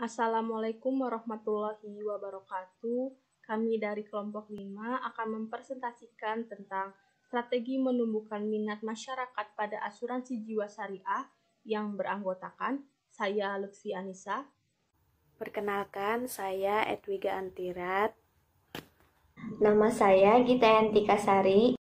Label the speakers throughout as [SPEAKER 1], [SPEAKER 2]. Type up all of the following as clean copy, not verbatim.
[SPEAKER 1] Assalamualaikum warahmatullahi wabarakatuh. Kami dari kelompok 5 akan mempresentasikan tentang strategi menumbuhkan minat masyarakat pada asuransi jiwa syariah yang beranggotakan saya Lutfi Anissa.
[SPEAKER 2] Perkenalkan, saya Edwiga Antirat.
[SPEAKER 3] Nama saya Gita Yantika Sari.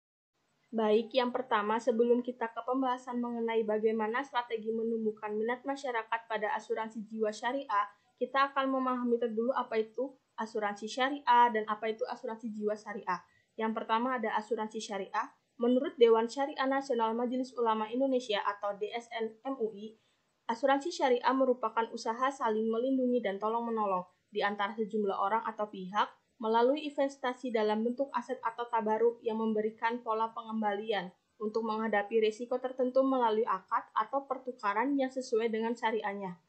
[SPEAKER 1] Baik, yang pertama sebelum kita ke pembahasan mengenai bagaimana strategi menumbuhkan minat masyarakat pada asuransi jiwa syariah, kita akan memahami terdulu apa itu asuransi syariah dan apa itu asuransi jiwa syariah. Yang pertama ada asuransi syariah. Menurut Dewan Syariah Nasional Majelis Ulama Indonesia atau DSN MUI, asuransi syariah merupakan usaha saling melindungi dan tolong-menolong di antara sejumlah orang atau pihak melalui investasi dalam bentuk aset atau tabaruk yang memberikan pola pengembalian untuk menghadapi risiko tertentu melalui akad atau pertukaran yang sesuai dengan syariahnya.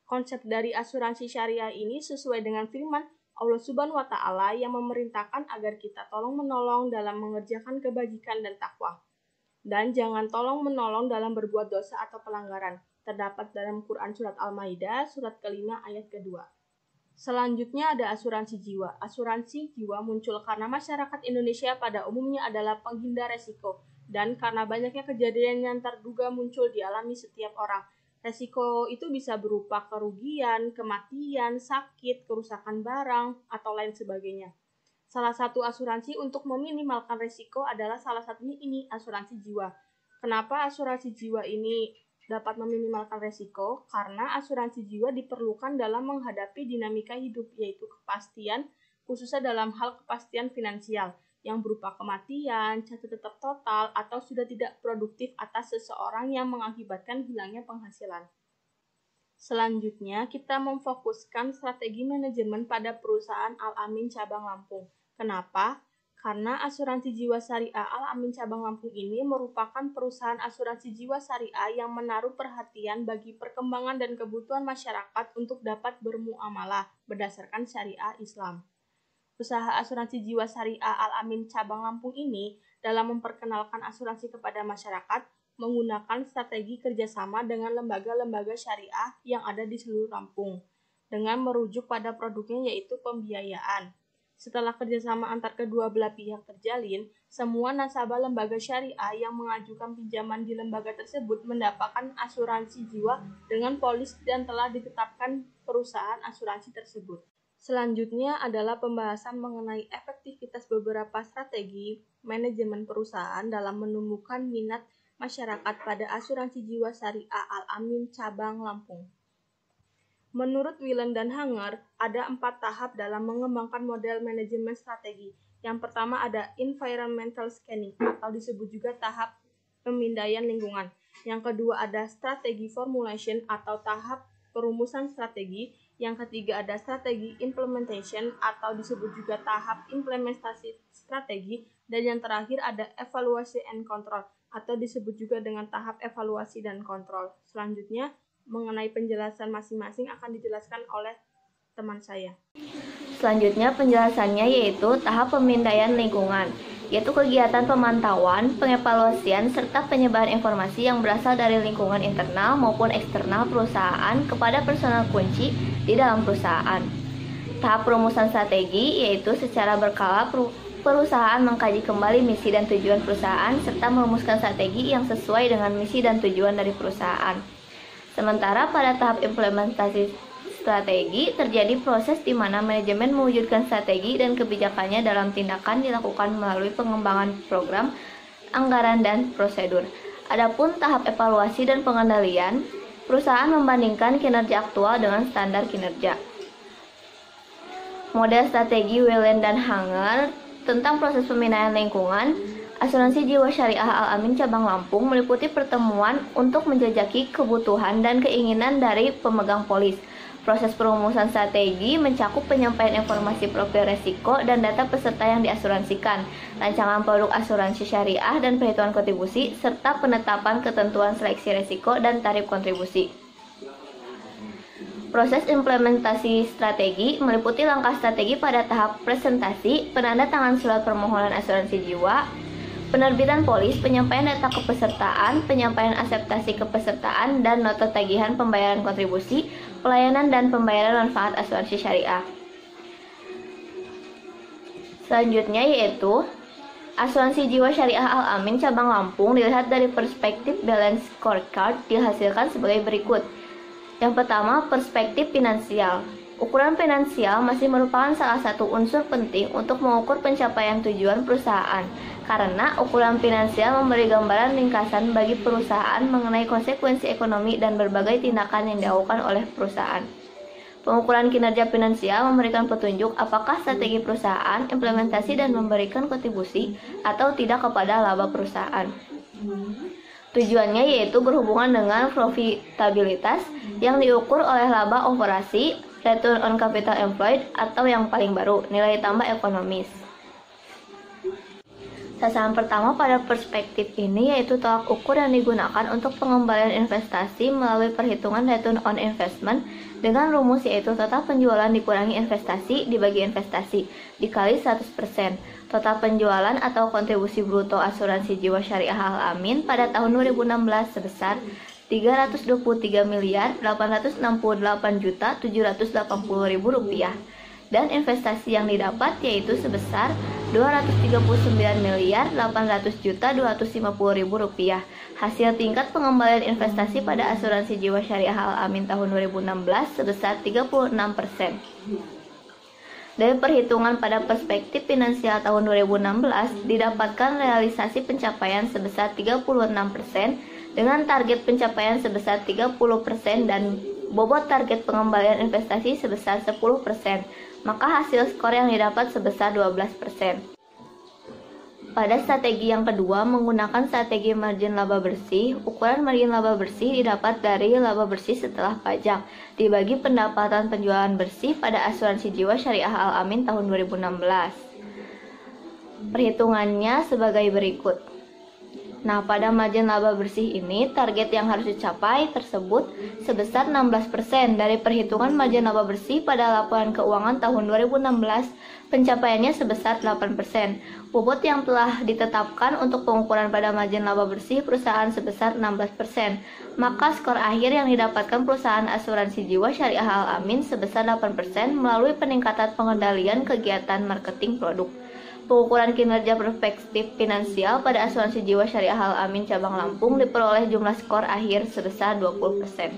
[SPEAKER 1] Konsep dari asuransi syariah ini sesuai dengan firman Allah Subhanahu wa Ta'ala yang memerintahkan agar kita tolong-menolong dalam mengerjakan kebajikan dan takwa. Dan jangan tolong-menolong dalam berbuat dosa atau pelanggaran. Terdapat dalam Quran Surat Al-Maidah, surat ke-5 ayat ke-2. Selanjutnya ada asuransi jiwa. Asuransi jiwa muncul karena masyarakat Indonesia pada umumnya adalah penghindar resiko dan karena banyaknya kejadian yang terduga muncul dialami setiap orang. Resiko itu bisa berupa kerugian, kematian, sakit, kerusakan barang, atau lain sebagainya. Salah satu asuransi untuk meminimalkan resiko adalah salah satunya ini, asuransi jiwa. Kenapa asuransi jiwa ini dapat meminimalkan resiko? Karena asuransi jiwa diperlukan dalam menghadapi dinamika hidup, yaitu kepastian, khususnya dalam hal kepastian finansial, yang berupa kematian, cacat tetap total, atau sudah tidak produktif atas seseorang yang mengakibatkan hilangnya penghasilan. Selanjutnya, kita memfokuskan strategi manajemen pada perusahaan Al-Amin Cabang Lampung. Kenapa? Karena asuransi jiwa syariah Al-Amin Cabang Lampung ini merupakan perusahaan asuransi jiwa syariah yang menaruh perhatian bagi perkembangan dan kebutuhan masyarakat untuk dapat bermuamalah berdasarkan syariah Islam. Usaha asuransi jiwa syariah Al-Amin Cabang Lampung ini dalam memperkenalkan asuransi kepada masyarakat menggunakan strategi kerjasama dengan lembaga-lembaga syariah yang ada di seluruh Lampung dengan merujuk pada produknya yaitu pembiayaan. Setelah kerjasama antar kedua belah pihak terjalin, semua nasabah lembaga syariah yang mengajukan pinjaman di lembaga tersebut mendapatkan asuransi jiwa dengan polis dan telah ditetapkan perusahaan asuransi tersebut. Selanjutnya adalah pembahasan mengenai efektivitas beberapa strategi manajemen perusahaan dalam menumbuhkan minat masyarakat pada asuransi jiwa syariah Al-Amin Cabang Lampung. Menurut Wieland dan Hanger, ada 4 tahap dalam mengembangkan model manajemen strategi. Yang pertama ada environmental scanning atau disebut juga tahap pemindaian lingkungan. Yang kedua ada strategi formulation atau tahap perumusan strategi. Yang ketiga ada strategi implementation atau disebut juga tahap implementasi strategi. Dan yang terakhir ada evaluasi and control atau disebut juga dengan tahap evaluasi dan kontrol. Selanjutnya mengenai penjelasan masing-masing akan dijelaskan oleh teman saya.
[SPEAKER 3] Selanjutnya penjelasannya yaitu tahap pemindaian lingkungan, yaitu kegiatan pemantauan, pengevaluasian, serta penyebaran informasi yang berasal dari lingkungan internal maupun eksternal perusahaan kepada personel kunci di dalam perusahaan. Tahap perumusan strategi yaitu secara berkala perusahaan mengkaji kembali misi dan tujuan perusahaan serta merumuskan strategi yang sesuai dengan misi dan tujuan dari perusahaan. Sementara pada tahap implementasi strategi terjadi proses di mana manajemen mewujudkan strategi dan kebijakannya dalam tindakan dilakukan melalui pengembangan program, anggaran, dan prosedur. Adapun tahap evaluasi dan pengendalian, perusahaan membandingkan kinerja aktual dengan standar kinerja. Model strategi Wieland dan Hanger tentang proses pembinaan lingkungan. Asuransi jiwa syariah Al-Amin Cabang Lampung meliputi pertemuan untuk menjajaki kebutuhan dan keinginan dari pemegang polis. Proses perumusan strategi mencakup penyampaian informasi profil resiko dan data peserta yang diasuransikan, rancangan produk asuransi syariah dan perhitungan kontribusi, serta penetapan ketentuan seleksi resiko dan tarif kontribusi. Proses implementasi strategi meliputi langkah strategi pada tahap presentasi, penandatangan surat permohonan asuransi jiwa, penerbitan polis, penyampaian data kepesertaan, penyampaian akseptasi kepesertaan, dan nota tagihan pembayaran kontribusi, pelayanan dan pembayaran manfaat asuransi syariah. Selanjutnya yaitu asuransi jiwa syariah Al-Amin cabang Lampung dilihat dari perspektif balance scorecard dihasilkan sebagai berikut. Yang pertama, perspektif finansial. Ukuran finansial masih merupakan salah satu unsur penting untuk mengukur pencapaian tujuan perusahaan, karena ukuran finansial memberi gambaran ringkasan bagi perusahaan mengenai konsekuensi ekonomi dan berbagai tindakan yang dilakukan oleh perusahaan. Pengukuran kinerja finansial memberikan petunjuk apakah strategi perusahaan implementasi dan memberikan kontribusi atau tidak kepada laba perusahaan. Tujuannya yaitu berhubungan dengan profitabilitas yang diukur oleh laba operasi, return on capital employed, atau yang paling baru, nilai tambah ekonomis. Sasaran pertama pada perspektif ini yaitu tolak ukur yang digunakan untuk pengembalian investasi melalui perhitungan return on investment dengan rumus yaitu total penjualan dikurangi investasi dibagi investasi dikali 100%. Total penjualan atau kontribusi bruto asuransi jiwa syariah Al-Amin pada tahun 2016 sebesar Rp323.868.780.000 dan investasi yang didapat yaitu sebesar Rp239.800.250.000. Hasil tingkat pengembalian investasi pada asuransi jiwa syariah Al-Amin tahun 2016 sebesar 36%. Dari perhitungan pada perspektif finansial tahun 2016 didapatkan realisasi pencapaian sebesar 36% dengan target pencapaian sebesar 30% dan bobot target pengembalian investasi sebesar 10%, maka hasil skor yang didapat sebesar 12%. Pada strategi yang kedua, menggunakan strategi margin laba bersih, ukuran margin laba bersih didapat dari laba bersih setelah pajak, dibagi pendapatan penjualan bersih pada asuransi jiwa syariah Al-Amin tahun 2016. Perhitungannya sebagai berikut. Nah, pada margin laba bersih ini, target yang harus dicapai tersebut sebesar 16% dari perhitungan margin laba bersih pada laporan keuangan tahun 2016, pencapaiannya sebesar 8%. Bobot yang telah ditetapkan untuk pengukuran pada margin laba bersih perusahaan sebesar 16%. Maka skor akhir yang didapatkan perusahaan asuransi jiwa syariah Al-Amin sebesar 8% melalui peningkatan pengendalian kegiatan marketing produk. Pengukuran kinerja perspektif finansial pada asuransi jiwa syariah Al-Amin cabang Lampung diperoleh jumlah skor akhir sebesar 20%.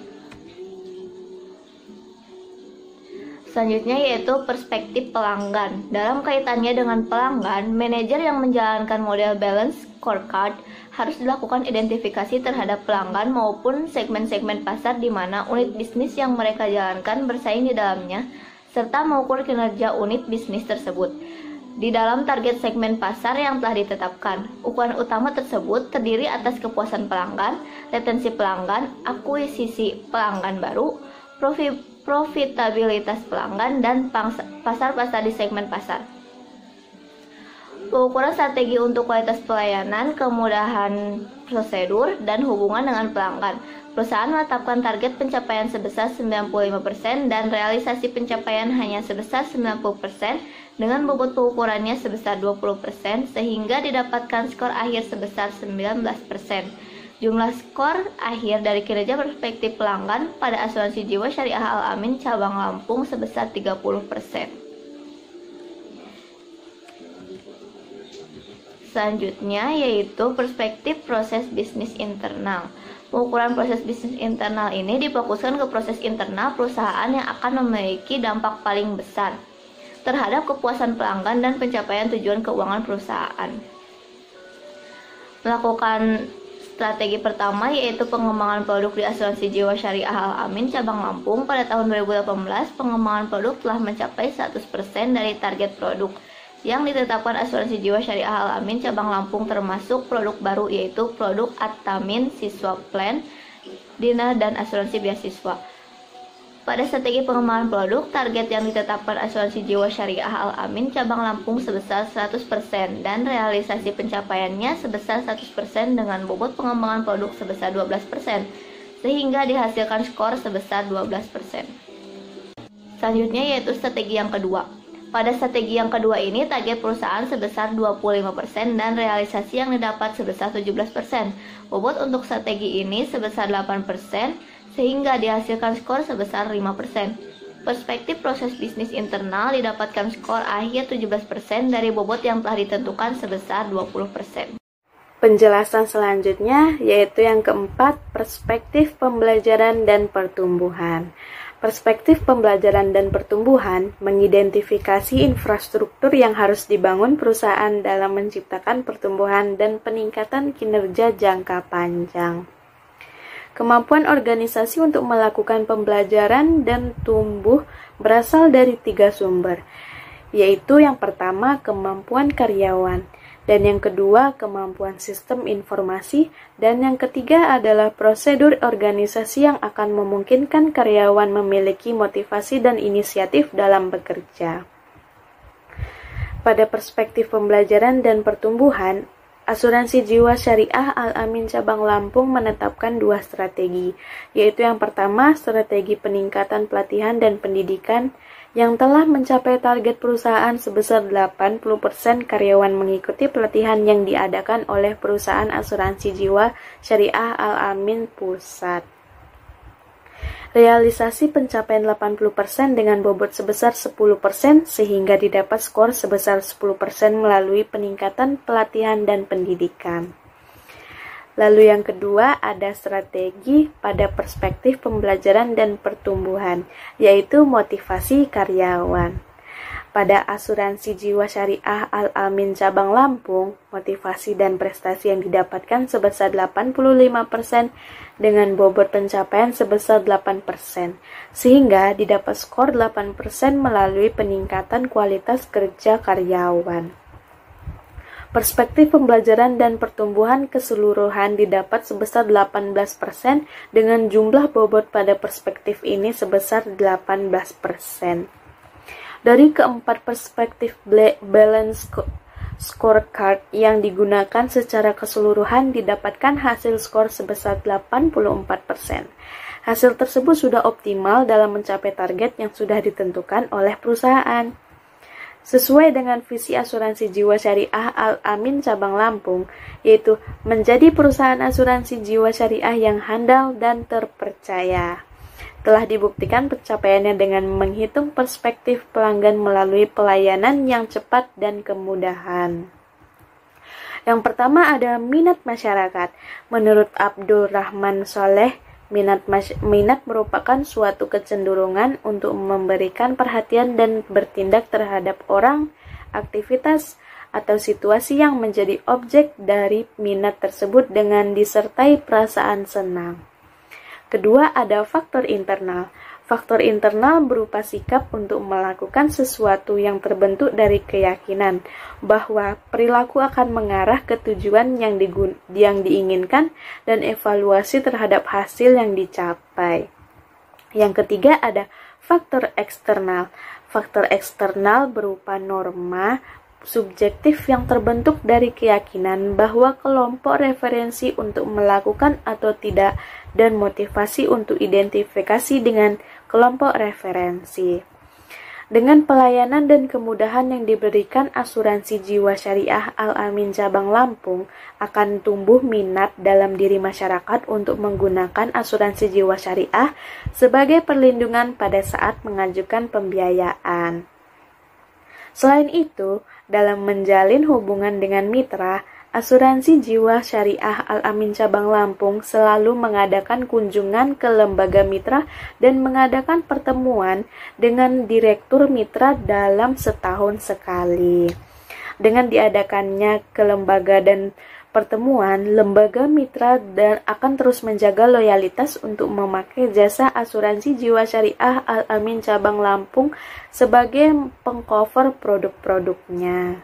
[SPEAKER 3] Selanjutnya yaitu perspektif pelanggan. Dalam kaitannya dengan pelanggan, manajer yang menjalankan model balance scorecard harus dilakukan identifikasi terhadap pelanggan maupun segmen-segmen pasar di mana unit bisnis yang mereka jalankan bersaing di dalamnya, serta mengukur kinerja unit bisnis tersebut di dalam target segmen pasar yang telah ditetapkan. Ukuran utama tersebut terdiri atas kepuasan pelanggan, retensi pelanggan, akuisisi pelanggan baru, profitabilitas pelanggan, dan pasar-pasar di segmen pasar. Pengukuran strategi untuk kualitas pelayanan, kemudahan prosedur, dan hubungan dengan pelanggan. Perusahaan menetapkan target pencapaian sebesar 95% dan realisasi pencapaian hanya sebesar 90% dengan bobot pengukurannya sebesar 20% sehingga didapatkan skor akhir sebesar 19%. Jumlah skor akhir dari kinerja perspektif pelanggan pada asuransi jiwa syariah Al-Amin cabang Lampung sebesar 30%. Selanjutnya yaitu perspektif proses bisnis internal. Pengukuran proses bisnis internal ini difokuskan ke proses internal perusahaan yang akan memiliki dampak paling besar terhadap kepuasan pelanggan dan pencapaian tujuan keuangan perusahaan. Melakukan strategi pertama yaitu pengembangan produk di asuransi jiwa syariah Al-Amin cabang Lampung pada tahun 2018, pengembangan produk telah mencapai 100% dari target produk yang ditetapkan asuransi jiwa syariah Al-Amin cabang Lampung, termasuk produk baru yaitu produk At-Tamin Siswa Plan, Dina, dan asuransi beasiswa. Pada strategi pengembangan produk, target yang ditetapkan asuransi jiwa syariah Al-Amin cabang Lampung sebesar 100% dan realisasi pencapaiannya sebesar 100% dengan bobot pengembangan produk sebesar 12%, sehingga dihasilkan skor sebesar 12%. Selanjutnya yaitu strategi yang kedua. Pada strategi yang kedua ini, target perusahaan sebesar 25% dan realisasi yang didapat sebesar 17%. Bobot untuk strategi ini sebesar 8%, sehingga dihasilkan skor sebesar 5%. Perspektif proses bisnis internal didapatkan skor akhir 17% dari bobot yang telah ditentukan sebesar 20%.
[SPEAKER 2] Penjelasan selanjutnya yaitu yang keempat, perspektif pembelajaran dan pertumbuhan. Perspektif pembelajaran dan pertumbuhan mengidentifikasi infrastruktur yang harus dibangun perusahaan dalam menciptakan pertumbuhan dan peningkatan kinerja jangka panjang. Kemampuan organisasi untuk melakukan pembelajaran dan tumbuh berasal dari 3 sumber, yaitu yang pertama kemampuan karyawan, dan yang kedua kemampuan sistem informasi, dan yang ketiga adalah prosedur organisasi yang akan memungkinkan karyawan memiliki motivasi dan inisiatif dalam bekerja. Pada perspektif pembelajaran dan pertumbuhan, Asuransi Jiwa Syariah Al-Amin Cabang Lampung menetapkan 2 strategi, yaitu yang pertama strategi peningkatan pelatihan dan pendidikan yang telah mencapai target perusahaan sebesar 80% karyawan mengikuti pelatihan yang diadakan oleh perusahaan asuransi jiwa Syariah Al-Amin Pusat. Realisasi pencapaian 80% dengan bobot sebesar 10% sehingga didapat skor sebesar 10% melalui peningkatan pelatihan dan pendidikan. Lalu yang kedua ada strategi pada perspektif pembelajaran dan pertumbuhan, yaitu motivasi karyawan. Pada asuransi jiwa syariah Al-Amin Cabang Lampung, motivasi dan prestasi yang didapatkan sebesar 85% dengan bobot pencapaian sebesar 8%, sehingga didapat skor 8% melalui peningkatan kualitas kerja karyawan. Perspektif pembelajaran dan pertumbuhan keseluruhan didapat sebesar 18% dengan jumlah bobot pada perspektif ini sebesar 18%. Dari keempat perspektif balance scorecard yang digunakan secara keseluruhan didapatkan hasil skor sebesar 84%. Hasil tersebut sudah optimal dalam mencapai target yang sudah ditentukan oleh perusahaan. Sesuai dengan visi asuransi jiwa syariah Al-Amin Cabang Lampung, yaitu menjadi perusahaan asuransi jiwa syariah yang handal dan terpercaya. Telah dibuktikan pencapaiannya dengan menghitung perspektif pelanggan melalui pelayanan yang cepat dan kemudahan. Yang pertama ada minat masyarakat. Menurut Abdul Rahman Soleh, minat merupakan suatu kecenderungan untuk memberikan perhatian dan bertindak terhadap orang, aktivitas, atau situasi yang menjadi objek dari minat tersebut dengan disertai perasaan senang. Kedua, ada faktor internal. Faktor internal berupa sikap untuk melakukan sesuatu yang terbentuk dari keyakinan bahwa perilaku akan mengarah ke tujuan yang diinginkan dan evaluasi terhadap hasil yang dicapai. Yang ketiga, ada faktor eksternal. Faktor eksternal berupa norma subjektif yang terbentuk dari keyakinan bahwa kelompok referensi untuk melakukan atau tidak dan motivasi untuk identifikasi dengan kelompok referensi. Dengan pelayanan dan kemudahan yang diberikan asuransi jiwa syariah Al-Amin Cabang Lampung akan tumbuh minat dalam diri masyarakat untuk menggunakan asuransi jiwa syariah sebagai perlindungan pada saat mengajukan pembiayaan. Selain itu, dalam menjalin hubungan dengan mitra, Asuransi Jiwa Syariah Al-Amin Cabang Lampung selalu mengadakan kunjungan ke lembaga mitra dan mengadakan pertemuan dengan direktur mitra dalam setahun sekali. Dengan diadakannya ke lembaga dan pertemuan, lembaga mitra dan akan terus menjaga loyalitas untuk memakai jasa asuransi jiwa syariah Al-Amin Cabang Lampung sebagai pengcover produk-produknya.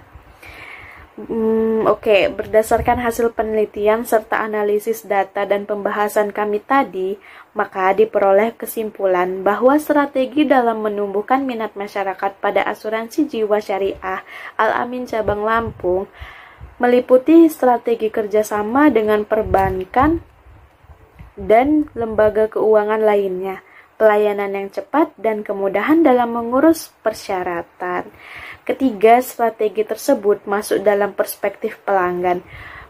[SPEAKER 2] Berdasarkan hasil penelitian serta analisis data dan pembahasan kami tadi, maka diperoleh kesimpulan bahwa strategi dalam menumbuhkan minat masyarakat pada asuransi jiwa syariah Al-Amin Cabang Lampung meliputi strategi kerjasama dengan perbankan dan lembaga keuangan lainnya, pelayanan yang cepat dan kemudahan dalam mengurus persyaratan. Ketiga, strategi tersebut masuk dalam perspektif pelanggan.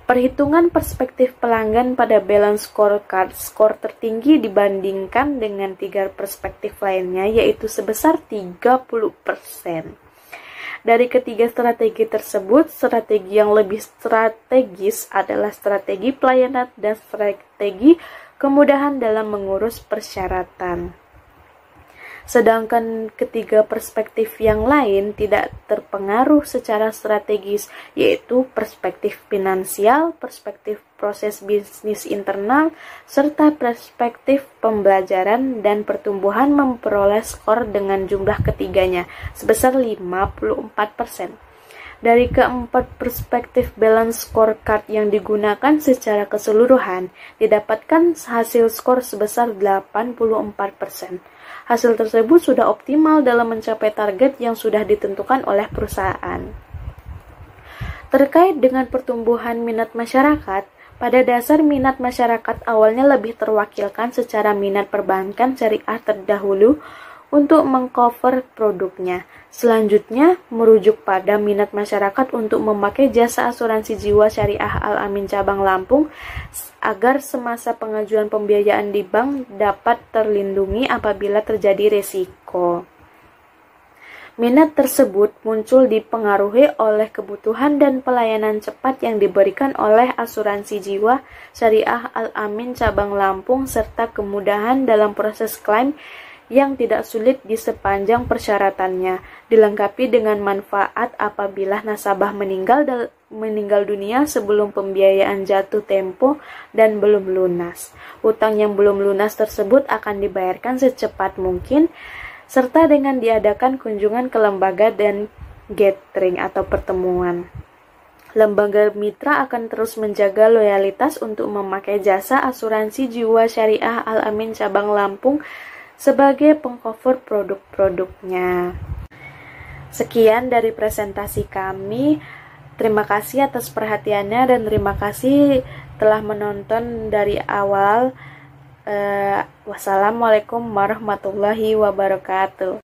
[SPEAKER 2] Perhitungan perspektif pelanggan pada balance scorecard, skor tertinggi dibandingkan dengan 3 perspektif lainnya, yaitu sebesar 30%. Dari ketiga strategi tersebut, strategi yang lebih strategis adalah strategi pelayanan dan strategi kemudahan dalam mengurus persyaratan. Sedangkan ketiga perspektif yang lain tidak terpengaruh secara strategis, yaitu perspektif finansial, perspektif proses bisnis internal, serta perspektif pembelajaran dan pertumbuhan memperoleh skor dengan jumlah ketiganya sebesar 54%. Dari keempat perspektif balance scorecard yang digunakan secara keseluruhan, didapatkan hasil skor sebesar 84%. Hasil tersebut sudah optimal dalam mencapai target yang sudah ditentukan oleh perusahaan. Terkait dengan pertumbuhan minat masyarakat, pada dasar minat masyarakat awalnya lebih terwakilkan secara minat perbankan syariah terdahulu untuk mengcover produknya. Selanjutnya, merujuk pada minat masyarakat untuk memakai jasa asuransi jiwa syariah Al-Amin Cabang Lampung agar semasa pengajuan pembiayaan di bank dapat terlindungi apabila terjadi resiko. Minat tersebut muncul dipengaruhi oleh kebutuhan dan pelayanan cepat yang diberikan oleh asuransi jiwa syariah Al-Amin Cabang Lampung serta kemudahan dalam proses klaim yang tidak sulit di sepanjang persyaratannya, dilengkapi dengan manfaat apabila nasabah meninggal dunia sebelum pembiayaan jatuh tempo dan belum lunas. Utang yang belum lunas tersebut akan dibayarkan secepat mungkin, serta dengan diadakan kunjungan ke lembaga dan gathering atau pertemuan. Lembaga mitra akan terus menjaga loyalitas untuk memakai jasa asuransi jiwa syariah Al-Amin Cabang Lampung sebagai pengcover produk-produknya. Sekian dari presentasi kami. Terima kasih atas perhatiannya dan terima kasih telah menonton dari awal. Wassalamualaikum warahmatullahi wabarakatuh.